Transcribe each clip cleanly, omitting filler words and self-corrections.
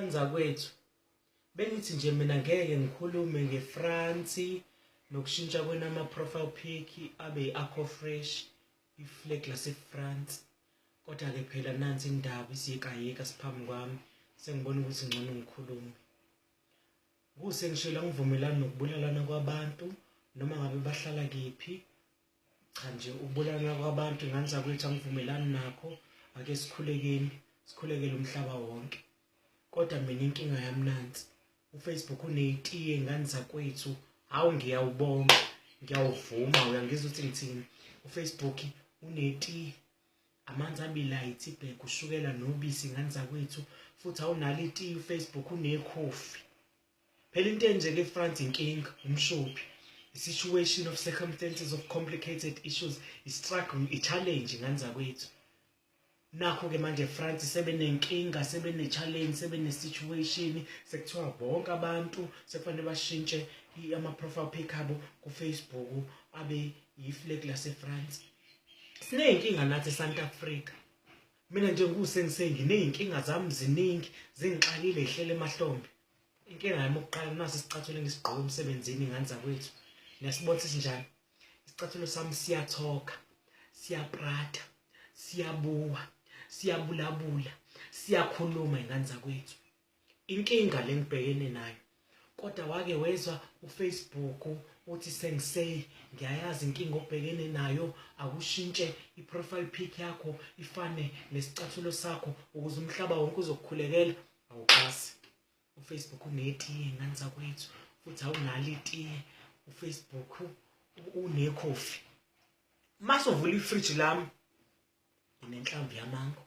Bangizakwethu bengithi nje mina ngeke ngikhulume ngeFrance nokushintsha kwenama profile pic abe akho fresh iflag laseFrance kodwa ke phela nansi indaba isiyekayeka siphambi kwami sengibona ukuthi ngcono ngikhulume Sengshilo angivumelani nokubulalana kwabantu noma ngabe bahlala kephi cha nje ukubulalana kwabantu nganizakwethu angivumelani nakho ake sikhulekele umhlaba wonke kodwa mina inkinga yami nansi uFacebook unetiye nganizakwethu hawu ngiyawubonga ngiyawuvuma uyangizwa ukuthi ngithini uFacebook unetiye amanzi abilayithi ibhek ushukela nobisi nganizakwethu futhi awunalo itiye uFacebook unekhofi phela into enje ke France inkinga umshophi situation of circumstances of complicated issues struggle challenge nganizakwethu nakho ke manje France sebenenkinga sebene-challenge sebene-situation sekuthiwa bonke abantu sekufanele bashintshe ama-profile pic abo kuFacebook abe yiflag laseFrance siney'nkinga nathi eSouth Africa mina nje nginey'nkinga zami ziningi zingixakile ihlele emahlombe inkinga yami yokuqala nasi isicathulo engisigqoke emsebenzini nganizakwethu niyasibona sinjani isicathulo sami siyathoka siyaprada siyabuwa siyabulabula siyakhuluma nganizakwethu inkinga lengibhekene nayo kodwa wake wezwa uFacebook uthi ngiyayazi inkinga obhekene nayo akushintshe iprofile pic yakho ifane nesicathulo sakho ukuze umhlaba wonke uzokukhulekela awuqasi uFacebook unetiye nganizakwethu futhi awunalo itiye uFacebook unekhofi mase uvula ifridge lami inenhlamvu yamango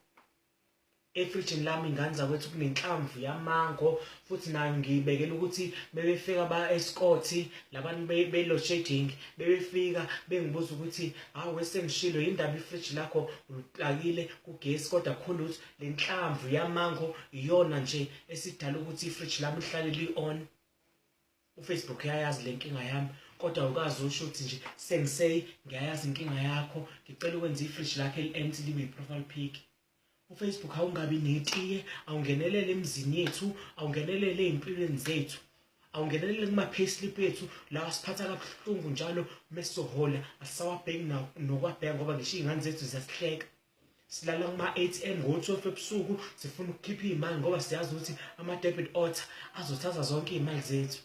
efridge lami nganizakwethu kunenhlamvu yamango futhi nayo ngiyibekela ukuthi bebefika ba-escort labantu be-load shedding bebefika bengibuza ukuthi hawu Sengshilo indaba ifridge lakho uliplakile kugesi kodwa kukhona ukuthi le nhlamvu yamango iyona nje esidala ukuthi ifridge lami lihlale li-on uFacebook uyayazi le nkinga yami kodwa ukazi usho ukuthi nje ngiyayazi inkinga yakho ngicela ukwenza ifridge lakhe li-empty libe yi-profile pic uFacebook awungabi netiye awungenelele emzini yethu awungenelele empilweni zethu awungenelele kuma-payslip yethu la siphatha kabuhlungu njalo mesizohola asisawabheki nokwabheka ngoba ngisho iy'ngane zethu ziyasihleka silala kuma-ATM ngo-12 ebusuku sifuna ukukhipha iy'mali ngoba siyazi ukuthi ama-debit order azothatha zonke iy'mali zethu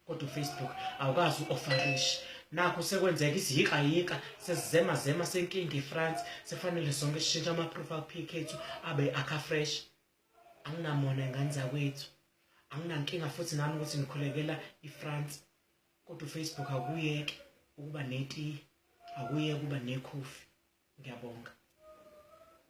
kodwa uFacebook awukazi u-ofarish nakho sekwenzeka isiyikayika sesizema senkinga eFrance sefanele sonke sishintshe ama-profile pic ethu abe akha-fresh anginamona nganizakwethu anginankinga futhi nami ukuthi ngikhulekela iFrance kodwa uFacebook akuyeke ukuba netiye akuyeke ukuba nekhofi ngiyabonga